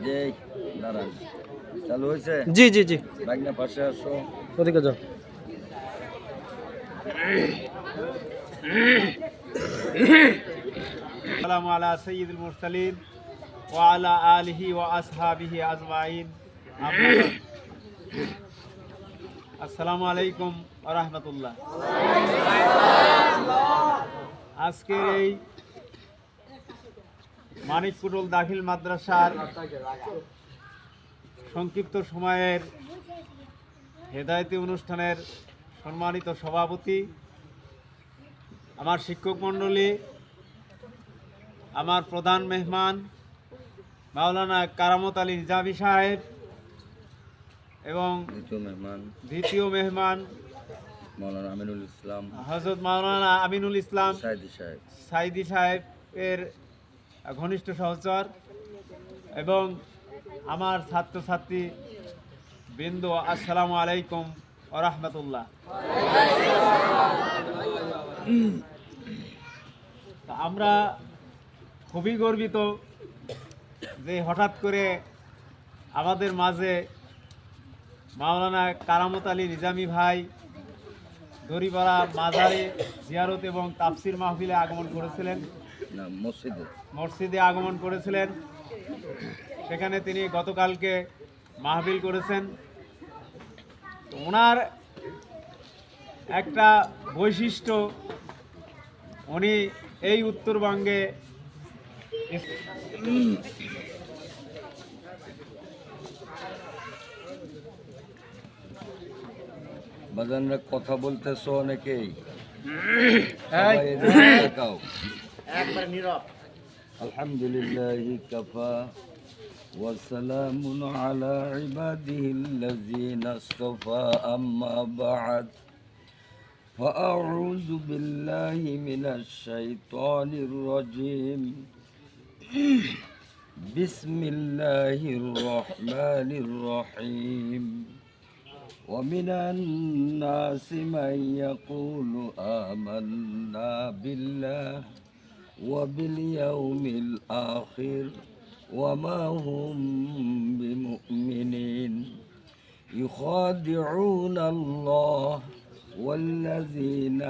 যে দাঁড়ান, চালু হয়েছে? জি জি জি, বাইকনা পাশে আসো। ওদিকে যাও। আসসালামু আলা সাইয়্যিদুল মুরসালিন ওয়া আলা আলিহি ওয়া আসহাবিহি আজমাইন। আম্মা বাদ। আসসালামু আলাইকুম ওয়া রাহমাতুল্লাহ। আজকের এই মানিকপুটল দাখিল মাদ্রাসার সংক্ষিপ্ত সময়ের হেদায়েতি অনুষ্ঠানের সম্মানিত সভাপতি, আমার শিক্ষক মণ্ডলী, আমার প্রধান মেহমান মাওলানা কারামত আলী নিজামী সাহেব এবং দ্বিতীয় মেহমান মাওলানা আমিনুল ইসলাম, হযরত মাওলানা আমিনুল ইসলাম সাইদি সাহেবের ঘনিষ্ঠ সহচর এবং আমার ছাত্রছাত্রী বৃন্দ, আসসালামু আলাইকুম ওয়া রাহমাতুল্লাহ। আমরা খুবই গর্বিত যে হঠাৎ করে আমাদের মাঝে মাওলানা কারামত আলী নিজামী ভাই দড়িপাড়া মাজারে জিয়ারত এবং তাফসির মাহফিলে আগমন করেছিলেন, মসজিদে আগমন করেছিলেন। সেখানে তিনি গতকালকে মাহফিল করেছেন। ওনার একটা বৈশিষ্ট্য, উনি এই উত্তরবঙ্গে বাজানরা কথা বলতেছো অনেকেই, একবার নীরব। আলহামদুলিল্লাহি কাফা ওয়া সালামুন আলা ইবাদিহিল্লাযীনা ইসতাফা, আম্মা বা'দ। فأعوذ بالله من الشيطان الرجيم. بسم الله الرحمن الرحيم. ومن الناس من يقول آمنا بالله وباليوم الآخر وما هم بمؤمنين يخادعون الله والذين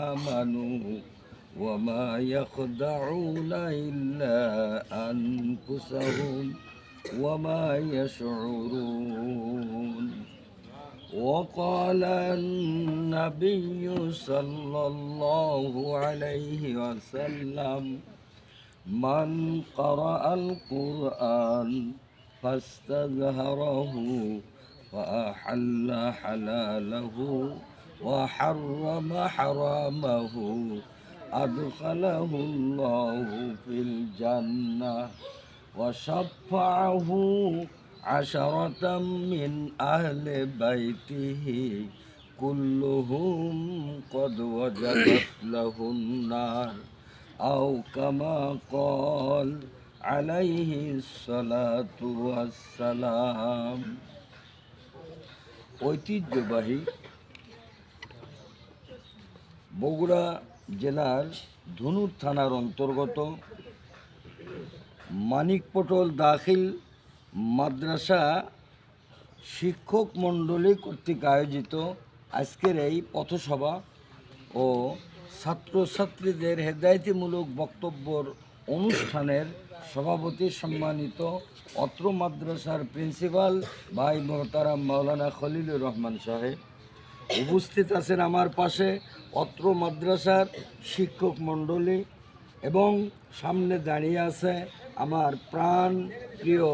آمنوا وما يخدعون إلا أنفسهم وما يشعرون. وقال النبي صلى الله عليه وسلم من قرأ القرآن فاستظهره فأحل حلاله وحرم حرامه أدخله الله في الجنة وشفعه عشرة من أهل بيته كلهم قد وجبت له النار أو كما قال عليه الصلاة والسلام. ঐতিহ্যবাহী বগুড়া জেলার ধনুর থানার অন্তর্গত মানিকপটল দাখিল মাদ্রাসা শিক্ষক মণ্ডলী কর্তৃক আয়োজিত আজকের এই পথসভা ও ছাত্রছাত্রীদের হেদায়েতিমূলক বক্তব্যর অনুষ্ঠানের সভাপতি সম্মানিত অত্র মাদ্রাসার প্রিন্সিপাল ভাই মোহতারাম মাওলানা খলিলুর রহমান সাহেব, উপস্থিত আছেন আমার পাশে অত্র মাদ্রাসার শিক্ষক মণ্ডলী এবং সামনে দাঁড়িয়ে আছে আমার প্রাণ প্রিয়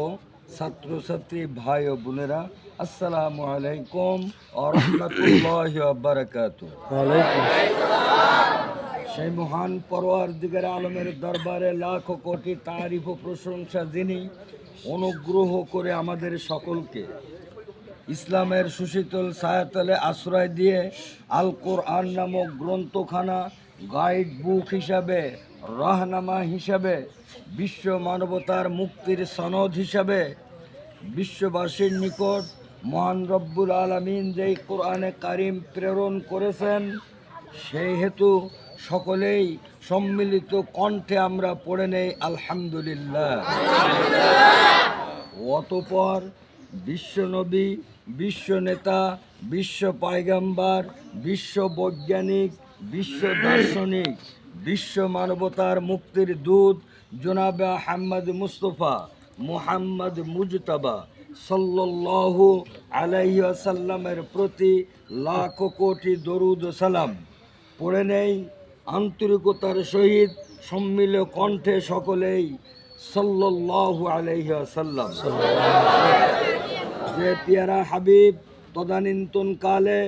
ছাত্রছাত্রী ভাই ও বোনেরা। আসসালামু আলাইকুম ওয়া রাহমাতুল্লাহি ওয়া বারাকাতুহু। সেই মহান পরওয়ারদিগার আলমের দরবারে লাখো কোটি তারিফ ও প্রশংসা, যিনি অনুগ্রহ করে আমাদের সকলকে ইসলামের সুশীতল ছায়াতলে আশ্রয় দিয়ে আল কোরআন নামক গ্রন্থখানা গাইড বুক হিসাবে, রাহনামা হিসাবে, বিশ্ব মানবতার মুক্তির সনদ হিসাবে বিশ্ববাসীর নিকট মহান রব্বুল আলামিন যেই কোরআনে কারিম প্রেরণ করেছেন, সেই হেতু সকলেই সম্মিলিত কণ্ঠে আমরা পড়ে নেই আলহামদুলিল্লাহ। অতঃপর বিশ্বনবী, বিশ্ব নেতা, বিশ্ব পয়গম্বর, বিশ্ব বৈজ্ঞানিক, বিশ্ব দার্শনিক, বিশ্ব মানবতার মুক্তির দূত জনাবে আহমদ মুস্তফা মুহাম্মদ মুজতবা সাল্লাল্লাহু আলাইহি ওয়াসাল্লামের প্রতি লাখ কোটি দরুদ ও সালাম পড়ে নেই আন্তরিকতার সহিত সম্মিলিত কণ্ঠে সকলেই সাল্লাল্লাহু আলাইহি ওয়াসাল্লাম। যে পিয়ারা হাবিব তদানীন্তন কালে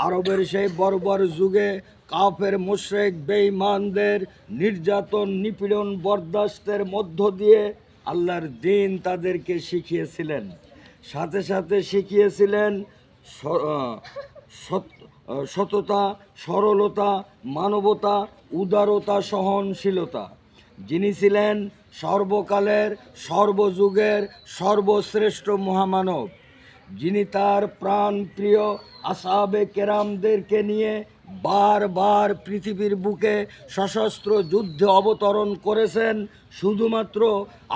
আরবের সেই বর্বর যুগে কাফের মুশরিক বেঈমানদের নির্যাতন নিপীড়ন বরদাস্তের মধ্য দিয়ে আল্লাহর দ্বীন তাদেরকে শিখিয়েছিলেন, সাথে সাথে শিখিয়েছিলেন সততা, সরলতা, মানবতা, উদারতা, সহনশীলতা। যিনি ছিলেন সর্বকালের সর্বযুগের সর্বশ্রেষ্ঠ মহামানব, যিনি তার প্রাণ প্রিয় আসহাবে কেরামদেরকে নিয়ে বারবার পৃথিবীর বুকে সশস্ত্র যুদ্ধে অবতরণ করেছেন শুধুমাত্র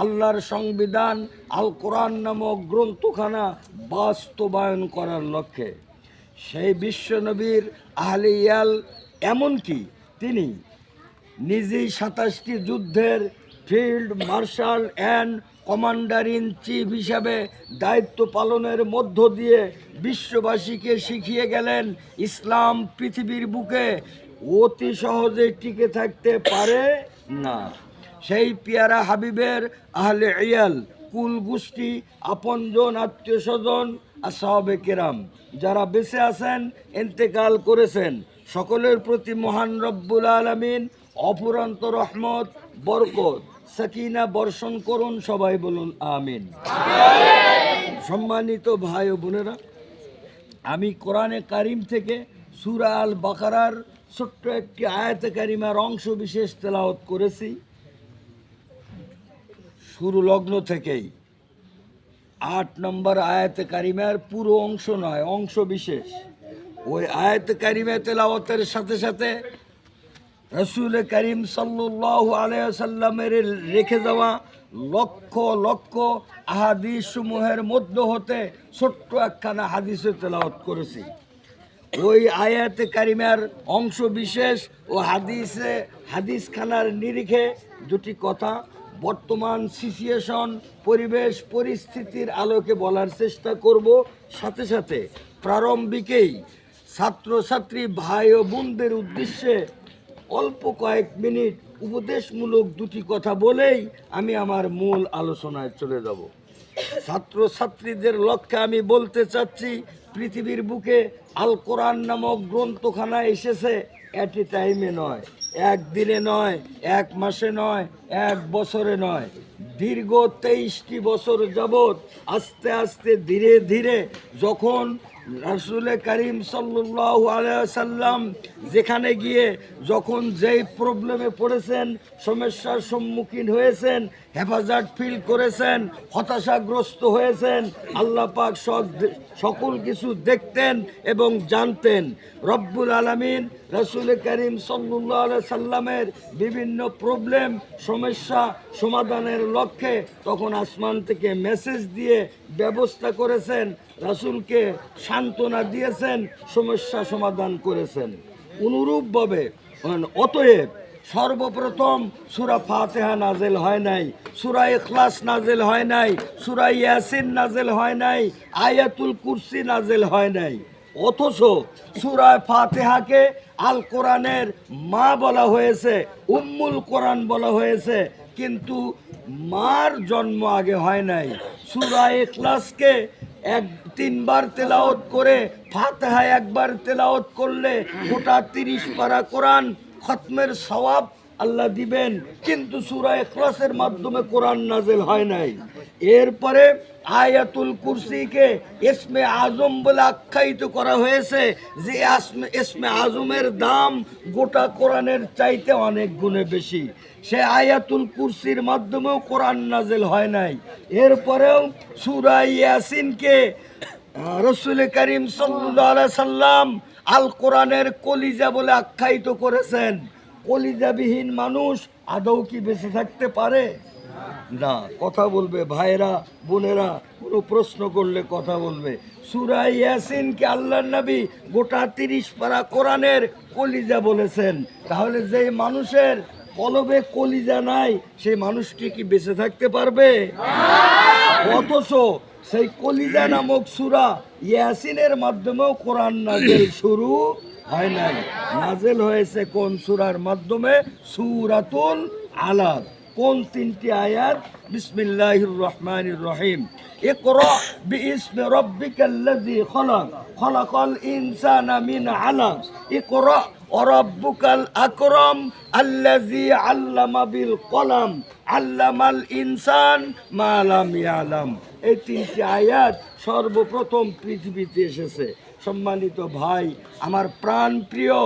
আল্লাহর সংবিধান আল কোরআন নামক গ্রন্থখানা বাস্তবায়ন করার লক্ষ্যে। সেই বিশ্বনবীর আহলে ইয়াল, এমনকি তিনি নিজেই 27টি যুদ্ধের field marshal and commander in chief হিসাবে দায়িত্ব পালনের মধ্য দিয়ে বিশ্ববাসীকে শিখিয়ে গেলেন ইসলাম পৃথিবীর বুকে অতি সহজে টিকে থাকতে পারে না। সেই পিয়ারা হাবিবের আহলে ইয়াল, কুল গোষ্ঠী, আপনজন, আত্মীয় স্বজন, আসহাবে কেরাম যারা বেঁচে আছেন, ইন্তেকাল করেছেন, সকলের প্রতি মহান রব্বুল আলামিন অফুরন্ত রহমত, বরকত, সাকিনা বর্ষণ করুন। সবাই বলুন আমিন। সম্মানিত ভাই ও বোনেরা, আমি কোরআনে কারিম থেকে সূরা আল বাকারার ছোট্ট একটি আয়াতে কারিমার অংশ বিশেষ তেলাওয়াত করেছি। শুরু লগ্ন থেকেই 8 নম্বর আয়াতে কারিমার পুরো অংশ নয়, অংশ বিশেষ। ওই আয়াতে কারিমা তেলাওয়াতের সাথে সাথে রসুল করিম সাল্লাল্লাহু আলাইহি ওয়াসাল্লামের রেখে যাওয়া লক্ষ লক্ষ আহাদিস সমূহের মধ্য হতে ছোট্ট একখানা হাদিসে তেলাওয়াত করেছি। ওই আয়াতে কারিমার অংশ বিশেষ ও হাদিসখানার নিরিখে দুটি কথা বর্তমান সিচুয়েশন, পরিবেশ পরিস্থিতির আলোকে বলার চেষ্টা করব। সাথে সাথে প্রারম্ভিকেই ছাত্রছাত্রী ভাই ও বোনদের উদ্দেশ্যে অল্প কয়েক মিনিট উপদেশমূলক দুটি কথা বলেই আমি আমার মূল আলোচনায় চলে যাব। ছাত্রছাত্রীদের লক্ষ্যে আমি বলতে চাচ্ছি, পৃথিবীর বুকে আল কোরআন নামক গ্রন্থখানা এসেছে এট এ টাইমে নয়, একদিনে নয়, এক মাসে নয়, এক বছরে নয়, দীর্ঘ 23টি বছর যাবৎ আস্তে আস্তে ধীরে ধীরে যখন রাসূল করিম সাল্লাল্লাহু আলাইহি ওয়াসাল্লাম যেখানে গিয়ে যখন যেই প্রবলেমে পড়েছেন, সমস্যার সম্মুখীন হয়েছেন, হেফাজত ফিল করেছেন, হতাশাগ্রস্ত হয়েছেন, আল্লাহ পাক সকল কিছু দেখতেন এবং জানতেন। রব্বুল আলামিন রাসূল করিম সাল্লাল্লাহু আলাইহি সাল্লামের বিভিন্ন প্রবলেম সমস্যা সমাধানের লক্ষ্যে তখন আসমান থেকে মেসেজ দিয়ে ব্যবস্থা করেছেন, রাসূলকে সান্ত্বনা দিয়েছেন, সমস্যা সমাধান করেছেন। অনুরূপভাবে অতএব সর্বপ্রথম সূরা ফাতিহা নাজেল হয় নাই, সূরা ইখলাস নাজেল হয় নাই, সূরা ইয়াসিন নাজেল হয় নাই, আয়াতুল কুরসি নাজেল হয় নাই। অথচ সূরা ফাতিহাকে আল কোরআনের মা বলা হয়েছে, উম্মুল কোরআন বলা হয়েছে, কিন্তু মার জন্ম আগে হয় নাই। সূরা ইখলাসকে 3বার তেলাওয়াত করে ফাতিহা একবার তেলাওয়াত করলে গোটা 30 পারা কোরআন খতমের সওয়াব আল্লাহ দিবেন, কিন্তু সূরা ইখলাসের মাধ্যমে কোরআন নাজেল হয় নাই। এরপরে আয়াতুল কুরসিকে ইসমে আজম বলে আখ্যায়িত করা হয়েছে, যে ইসমে আজমের দাম গোটা কোরআনের চাইতে অনেক গুণে বেশি। সে আয়াতুল কুরসির মাধ্যমেও কোরআন নাজেল হয় নাই। এরপরেও সূরা ইয়াসিনকে রাসূল করিম সাল্লাল্লাহু আলাইহি সাল্লাম আল কোরআনের কলিজা বলে আখ্যায়িত করেছেন। কলিজাবিহীন মানুষ আদৌ কি বেঁচে থাকতে পারে? না। কথা বলবে ভাইরা বোনেরা, কোনো প্রশ্ন করলে কথা বলবে। সূরা ইয়াসিন কে আল্লাহর নবী গোটা 30 পারা কোরআনের কলিজা বলেছেন। তাহলে যেই মানুষের কলবে কলিজা নাই সেই মানুষটি কি বেঁচে থাকতে পারবে? অথচ সেই কলিজা নামক সূরা ইয়াসিনের মাধ্যমেও কোরআন নাযিল শুরু হয় নাই। নাযিল হয়েছে কোন সূরার মাধ্যমে? সূরাতুল আলাক। কোন 3টি আয়াত? বিসমিল্লাহির রহমানির রহিম। ইকরা বিইসমি রাব্বিকাল্লাযী খলাক, খলাকাল ইনসানা মিন আলাক, ইকরা ওয়া রাব্বুকাল আকরাম আল্লাযী আল্লামা বিল কলাম, আল্লামাল ইনসান মা লাম ইয়ালাম। এই 3টি আয়াত সর্বপ্রথম পৃথিবীতে এসেছে। সম্মানিত ভাই, আমার প্রাণ প্রিয়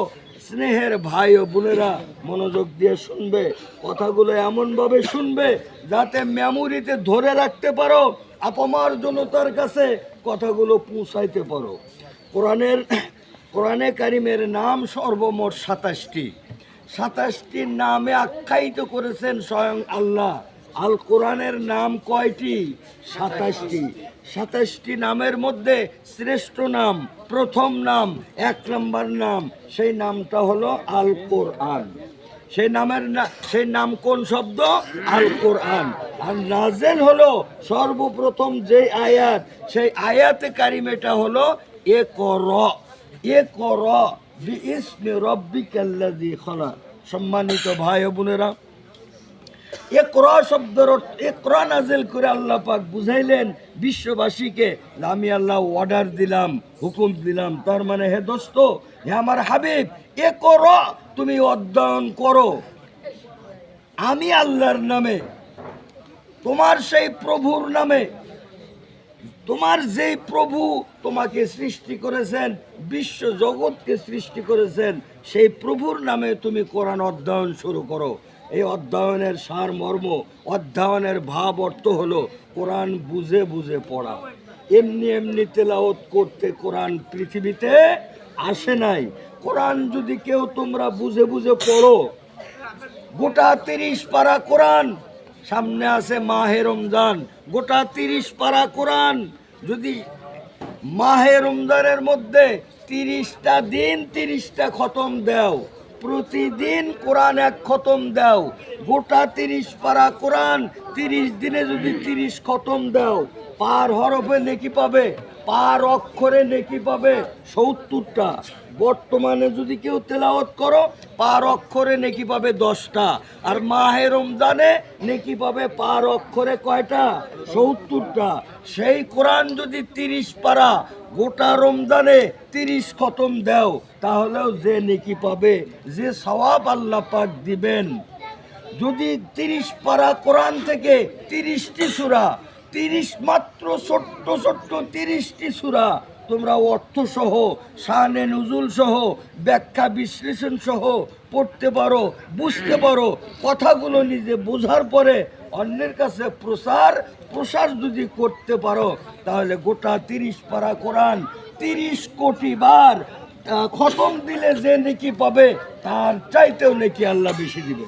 স্নেহের ভাই ও বোনেরা, মনোযোগ দিয়ে শুনবে। কথাগুলো এমনভাবে শুনবে যাতে মেমোরিতে ধরে রাখতে পারো, আপামার জনতার কাছে কথাগুলো পৌঁছাইতে পারো। কোরআনে কারিমের নাম সর্বমোট 27টি। 27টি নামে আখ্যায়িত করেছেন স্বয়ং আল্লাহ। আল কোরআনের নাম কয়টি? 27টি। 27টি নামের মধ্যে শ্রেষ্ঠ নাম, প্রথম নাম, 1 নম্বর নাম, সেই নামটা হলো আল কোরআন। সেই নাম কোন শব্দ? আল কোরআন। আর নাযিল হলো সর্বপ্রথম যে আয়াত, সেই আয়াতে কারিমেটা হলো ইকরা, ইকরা বিইসমি রাব্বিকাল্লাযী খলাক। সম্মানিত ভাই ও বোনেরা, ইকরা শব্দের অর্থ, ইকরা নাযিল করে আল্লাহ পাক বুঝাইলেন বিশ্ববাসীকে, আমি আল্লাহ অর্ডার দিলাম, হুকুম দিলাম। তার মানে হে দোস্ত, হে আমার হাবিব, ইকরা, তুমি অধ্যয়ন করো আমি আল্লাহর নামে, তোমার সেই প্রভুর নামে। তোমার যেই প্রভু তোমাকে সৃষ্টি করেছেন, বিশ্ব জগৎকে সৃষ্টি করেছেন, সেই প্রভুর নামে তুমি কোরআন অধ্যয়ন শুরু করো। এই অধ্যয়নের সারমর্ম, অধ্যয়নের ভাব অর্থ হলো কোরআন বুঝে বুঝে পড়া। এমনি এমনি তেলাওয়াত করতে কোরআন পৃথিবীতে আসে নাই। কোরআন যদি কেউ তোমরা বুঝে বুঝে পড়ো, গোটা 30 পারা কোরআন, সামনে আছে মাহে রমজান, গোটা 30 পারা কোরআন যদি মাহে রমজানের মধ্যে 30টা দিন 30টা খতম দাও, প্রতিদিন কোরআন 1 খতম দাও, গোটা 30 পারা কোরআন 30 দিনে যদি 30 খতম দাও, পার হরফে নেকি পাবে, পার অক্ষরে নেকি পাবে 70টা। বর্তমানে যদি কেউ তেলাওয়াত করো, পার অক্ষরে নেকি পাবে 10টা। আর মাহে রমজানে নেকি পাবে পার অক্ষরে কয়টা? 70টা। সেই কোরআন যদি 30 পারা গোটা রমজানে 30 খতম দাও, তাহলেও যে নেকি পাবে, যে সওয়াব আল্লাহ পাক দিবেন। যদি 30 পারা কোরআন থেকে 30টি সূরা, 30 মাত্র ছোট্ট ছোট্ট 30টি সূরা তোমরা অর্থসহ, শানে নুজুল সহ, ব্যাখ্যা বিশ্লেষণ সহ পড়তে পারো, বুঝতে পারো, কথাগুলো নিজে বোঝার পরে অন্যের কাছে প্রসার যদি করতে পারো, তাহলে গোটা 30 পারা কোরআন 30 কোটি বার খতম দিলে যে নেকি পাবে, তার চাইতেও নেকি আল্লাহ বেশি দিবে।